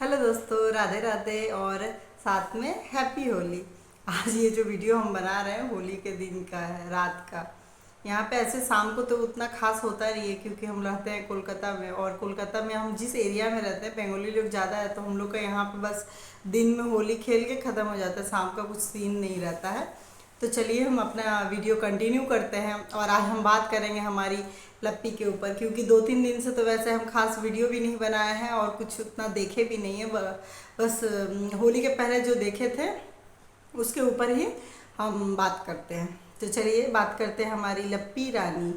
Hello दोस्तों, राधे राधे और साथ में हैप्पी होली। आज ये जो वीडियो हम बना रहे हैं होली के दिन का है, रात का। यहाँ पे ऐसे शाम को तो उतना खास होता नहीं है क्योंकि हम रहते हैं कोलकाता में, और कोलकाता में हम जिस एरिया में रहते हैं बंगाली लोग ज़्यादा है, तो हम लोग का यहाँ पे बस दिन में होली खेल के ख़त्म हो जाता है, शाम का कुछ सीन नहीं रहता है। तो चलिए हम अपना वीडियो कंटिन्यू करते हैं और आज हम बात करेंगे हमारी लप्पी के ऊपर, क्योंकि 2-3 दिन से तो वैसे हम खास वीडियो भी नहीं बनाए हैं और कुछ उतना देखे भी नहीं है। बस होली के पहले जो देखे थे उसके ऊपर ही हम बात करते हैं। तो चलिए बात करते हैं हमारी लप्पी रानी।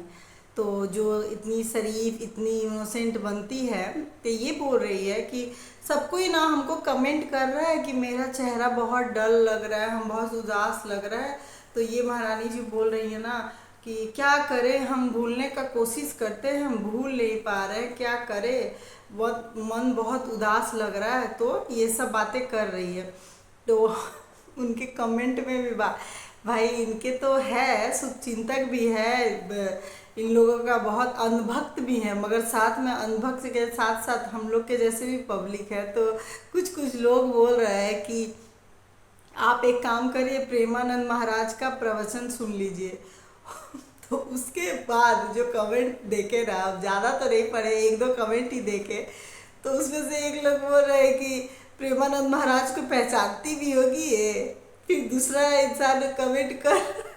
तो जो इतनी शरीफ इतनी इनोसेंट बनती है, तो ये बोल रही है कि सब कोई ना हमको कमेंट कर रहा है कि मेरा चेहरा बहुत डल लग रहा है, हम बहुत उदास लग रहा है। तो ये महारानी जी बोल रही है ना कि क्या करें, हम भूलने का कोशिश करते हैं, हम भूल नहीं पा रहे हैं, क्या करें, बहुत मन बहुत उदास लग रहा है। तो ये सब बातें कर रही है। तो उनके कमेंट में भी भाई इनके तो है शुभचिंतक भी है, इन लोगों का बहुत अंधभक्त भी है, मगर साथ में अंधभक्त के साथ साथ हम लोग के जैसे भी पब्लिक है। तो कुछ कुछ लोग बोल रहे हैं कि आप एक काम करिए, प्रेमानंद महाराज का प्रवचन सुन लीजिए। तो उसके बाद जो कमेंट देखे ना, अब ज़्यादा तो नहीं पढ़े, एक दो कमेंट ही देखे, तो उसमें से एक लोग बोल रहे हैं कि प्रेमानंद महाराज को पहचानती भी होगी ये। फिर दूसरा इंसान कमेंट कर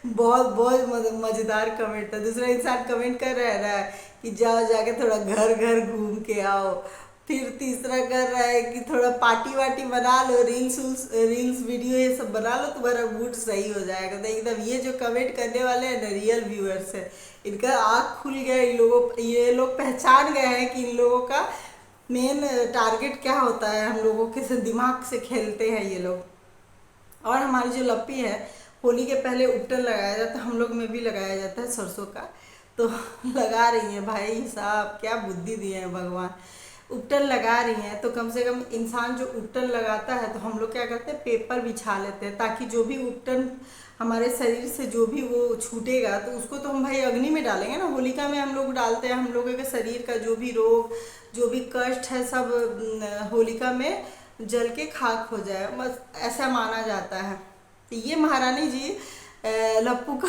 बहुत बहुत मज़ेदार कमेंट था। दूसरा इंसान कमेंट कर रहा है ना कि जाओ जाके थोड़ा घर घर घूम के आओ। फिर तीसरा कर रहा है कि थोड़ा पार्टी वार्टी बना लो, रील्स वीडियो ये सब बना लो, तुम्हारा मूड सही हो जाएगा। तो एकदम ये जो कमेंट करने वाले हैं ना, रियल व्यूअर्स है, इनका आँख खुल गया। इन लोगों, ये लोग पहचान गए हैं कि इन लोगों का मेन टारगेट क्या होता है, हम लोगों के से दिमाग से खेलते हैं ये लोग। और हमारी जो लप्पी है, होली के पहले उपटन लगाया जाता है, हम लोग में भी लगाया जाता है सरसों का। तो लगा रही हैं, भाई साहब क्या बुद्धि दिए हैं भगवान। उपटन लगा रही हैं तो कम से कम इंसान जो उपटन लगाता है, तो हम लोग क्या करते हैं, पेपर बिछा लेते हैं, ताकि जो भी उपटन हमारे शरीर से जो भी वो छूटेगा तो उसको तो हम भाई अग्नि में डालेंगे ना। होलिका में हम लोग डालते हैं, हम लोगों के शरीर का जो भी रोग जो भी कष्ट है सब होलिका में जल के खाक हो जाए, बस ऐसा माना जाता है। तो ये महारानी जी लप्पू का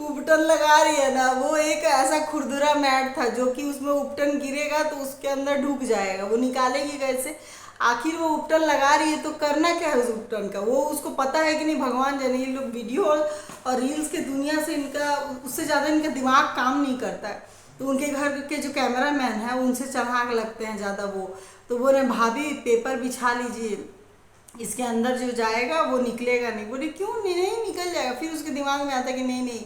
उपटन लगा रही है ना, वो एक ऐसा खुरदुरा मैट था जो कि उसमें उपटन गिरेगा तो उसके अंदर ढुक जाएगा, वो निकालेगी कैसे। आखिर वो उपटन लगा रही है तो करना क्या है उस उपटन का, वो उसको पता है कि नहीं भगवान जाने। ये लोग वीडियो और रील्स के दुनिया से इनका उससे ज़्यादा इनका दिमाग काम नहीं करता है। तो उनके घर के जो कैमरा मैन है उनसे चढ़ा के लगते हैं ज़्यादा वो। तो बोल रहे भाभी पेपर बिछा लीजिए, इसके अंदर जो जाएगा वो निकलेगा नहीं। बोले क्यों नहीं, नहीं निकल जाएगा। फिर उसके दिमाग में आता है कि नहीं नहीं,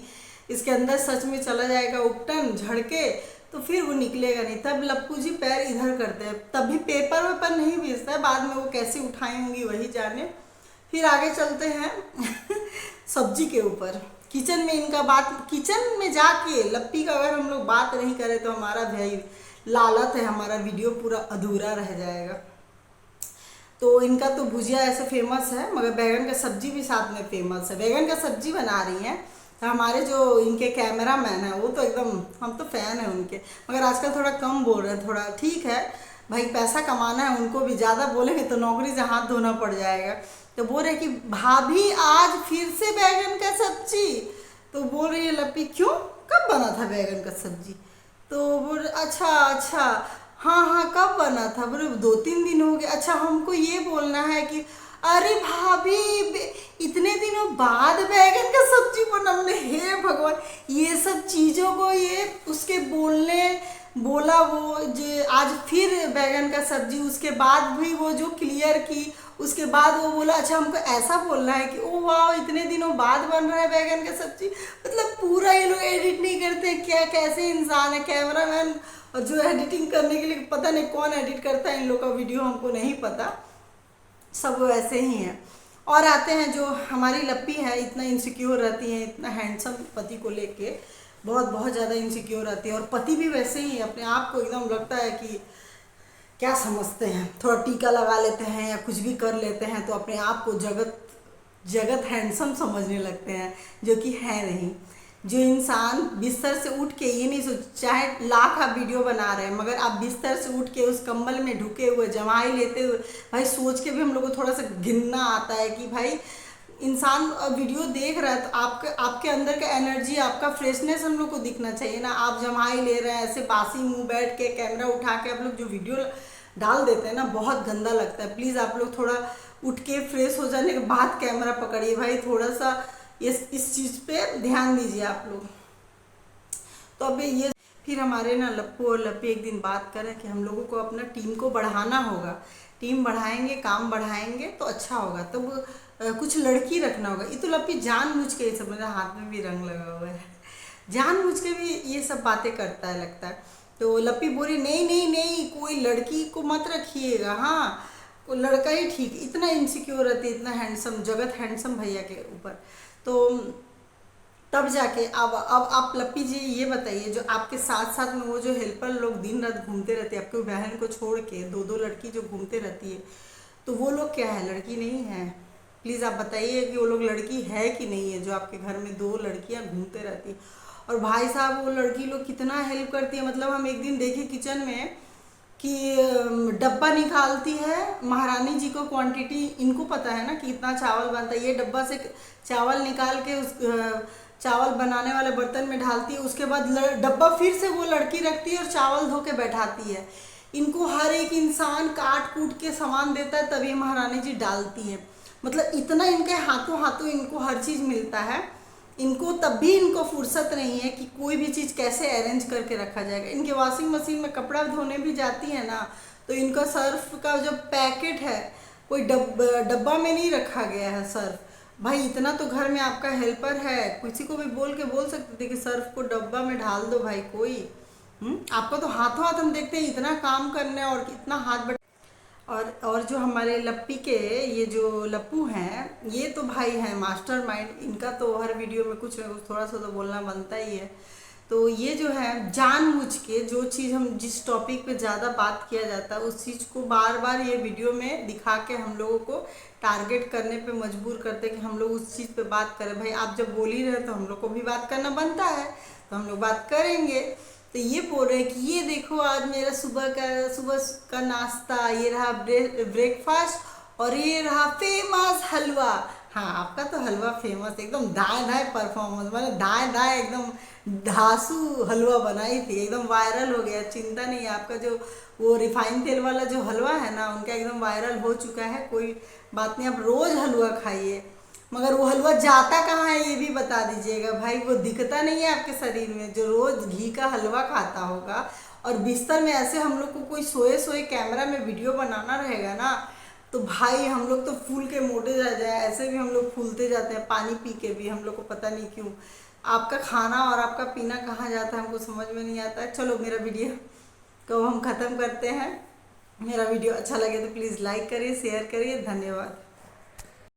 इसके अंदर सच में चला जाएगा उपटन झड़के, तो फिर वो निकलेगा नहीं। तब लप्पू जी पैर इधर करते हैं, तब भी पेपर वेपर नहीं भेजता है, बाद में वो कैसे उठाई होंगी वही जाने। फिर आगे चलते हैं सब्जी के ऊपर। किचन में इनका बात, किचन में जाके लप्पी का अगर हम लोग बात नहीं करें तो हमारा भाई लालत है, हमारा वीडियो पूरा अधूरा रह जाएगा। तो इनका तो भुजिया ऐसे फेमस है, मगर बैगन का सब्जी भी साथ में फेमस है। बैगन का सब्जी बना रही हैं तो हमारे जो इनके कैमरा मैन है वो तो एकदम, हम तो फ़ैन है उनके, मगर आजकल थोड़ा कम बोल रहे हैं। थोड़ा ठीक है भाई, पैसा कमाना है उनको भी, ज़्यादा बोलेंगे तो नौकरी से हाथ धोना पड़ जाएगा। तो बोल रहे कि भाभी आज फिर से बैगन का सब्जी। तो बोल रही है लप्पी क्यों, कब बना था बैगन का सब्जी। तो बोल अच्छा अच्छा, हाँ हाँ कब बना था। बोले 2-3 दिन हो गए। अच्छा हमको ये बोलना है कि अरे भाभी इतने दिनों बाद बैगन का सब्जी बनाने, हे भगवान। ये सब चीज़ों को ये उसके बोलने बोला, वो जो आज फिर बैगन का सब्जी, उसके बाद भी वो जो क्लियर की, उसके बाद वो बोला अच्छा हमको ऐसा बोलना है कि ओ वाह इतने दिनों बाद बन रहा है बैगन का सब्जी। मतलब पूरा ये लोग एडिट नहीं करते क्या, कैसे इंसान है कैमरा मैन। और जो एडिटिंग करने के लिए पता नहीं कौन एडिट करता है इन लोग का वीडियो, हमको नहीं पता, सब वैसे ही हैं। और आते हैं जो हमारी लप्पी है, इतना इनसिक्योर रहती है, इतना हैंडसम पति को लेके बहुत बहुत ज़्यादा इनसिक्योर रहती है। और पति भी वैसे ही अपने आप को एकदम लगता है कि क्या समझते हैं, थोड़ा टीका लगा लेते हैं या कुछ भी कर लेते हैं तो अपने आप को जगत जगत हैंडसम समझने लगते हैं, जो कि है नहीं। जो इंसान बिस्तर से उठ के ये नहीं सोच, चाहे लाख आप वीडियो बना रहे हैं, मगर आप बिस्तर से उठ के उस कंबल में ढुके हुए जमाई लेते हुए, भाई सोच के भी हम लोग को थोड़ा सा घिनना आता है कि भाई इंसान वीडियो देख रहा है तो आपके अंदर का एनर्जी, आपका फ्रेशनेस हम लोग को दिखना चाहिए ना। आप जमाई ले रहे हैं ऐसे बासी मुंह बैठ के, कैमरा उठा के आप लोग जो वीडियो डाल देते हैं ना, बहुत गंदा लगता है। प्लीज़ आप लोग थोड़ा उठ के फ्रेश हो जाने के बाद कैमरा पकड़िए भाई, थोड़ा सा इस चीज़ पे ध्यान दीजिए आप लोग। तो अब ये फिर हमारे ना लप्पू और लप्पी एक दिन बात करें कि हम लोगों को अपना टीम को बढ़ाना होगा, टीम बढ़ाएंगे, काम बढ़ाएंगे तो अच्छा होगा। तो कुछ लड़की रखना होगा। ये तो लप्पी जानबूझ के, ये सब मेरे हाथ में भी रंग लगा हुआ है, जानबूझ के भी ये सब बातें करता है लगता है। तो लप्पी बोली नहीं नहीं नहीं, कोई लड़की को मत रखिएगा, हाँ वो लड़का ही ठीक। इतना इनसिक्योर रहती है, इतना हैंडसम, जगत हैंडसम भैया के ऊपर। तो तब जाके अब आप लप्पी जी ये बताइए, जो आपके साथ साथ में वो जो हेल्पर लोग दिन रात घूमते रहते हैं, आपकी बहन को छोड़ के दो दो लड़की जो घूमते रहती है, तो वो लोग क्या है, लड़की नहीं है? प्लीज़ आप बताइए कि वो लोग लड़की है कि नहीं है, जो आपके घर में दो लड़कियां घूमते रहती है। और भाई साहब वो लड़की लोग कितना हेल्प करती है। मतलब हम एक दिन देखे किचन में कि डब्बा निकालती है, महारानी जी को क्वांटिटी इनको पता है ना कि इतना चावल बनता है, ये डब्बा से चावल निकाल के उस चावल बनाने वाले बर्तन में डालती है, उसके बाद डब्बा फिर से वो लड़की रखती है और चावल धो के बैठाती है। इनको हर एक इंसान काट कूट के सामान देता है, तभी महारानी जी डालती है। मतलब इतना इनके हाथों हाथों इनको हर चीज़ मिलता है। इनको तब भी इनको फुर्सत नहीं है कि कोई भी चीज़ कैसे अरेंज करके रखा जाएगा। इनके वॉशिंग मशीन में कपड़ा धोने भी जाती है ना, तो इनका सर्फ का जो पैकेट है कोई डब्बा में नहीं रखा गया है सर्फ। भाई इतना तो घर में आपका हेल्पर है, किसी को भी बोल के बोल सकते थे कि सर्फ को डब्बा में डाल दो भाई कोई। आपको तो हाथों हाथ हम देखते हैं इतना काम करने और कितना हाथ बट। और जो हमारे लप्पी के ये जो लप्पू हैं, ये तो भाई हैं मास्टर माइंड। इनका तो हर वीडियो में कुछ ना कुछ थोड़ा सा तो बोलना बनता ही है। तो ये जो है जानबूझ के जो चीज़ हम जिस टॉपिक पे ज़्यादा बात किया जाता है उस चीज़ को बार बार ये वीडियो में दिखा के हम लोगों को टारगेट करने पे मजबूर करते कि हम लोग उस चीज़ पे बात करें। भाई आप जब बोल ही रहे तो हम लोग को भी बात करना बनता है, तो हम लोग बात करेंगे। तो ये बोल रहे हैं कि ये देखो आज मेरा सुबह का नाश्ता, ये रहा ब्रेकफास्ट और ये रहा फेमस हलवा। हाँ आपका तो हलवा फेमस, एकदम दाएं दाएं परफॉर्मेंस, मैंने दाएं दाएं एकदम धासु हलवा बनाई थी, एकदम वायरल हो गया। चिंता नहीं है, आपका जो वो रिफाइन तेल वाला जो हलवा है ना उनका एकदम वायरल हो चुका है। कोई बात नहीं, आप रोज़ हलवा खाइए, मगर वो हलवा जाता कहाँ है ये भी बता दीजिएगा भाई। वो दिखता नहीं है आपके शरीर में जो रोज़ घी का हलवा खाता होगा। और बिस्तर में ऐसे हम लोग को कोई सोए सोए कैमरा में वीडियो बनाना रहेगा ना, तो भाई हम लोग तो फूल के मोटे जा जाए। ऐसे भी हम लोग फूलते जाते हैं, पानी पी के भी हम लोग को पता नहीं क्यों। आपका खाना और आपका पीना कहाँ जाता है हमको समझ में नहीं आता है। चलो मेरा वीडियो को हम ख़त्म करते हैं। मेरा वीडियो अच्छा लगे तो प्लीज़ लाइक करिए, शेयर करिए। धन्यवाद।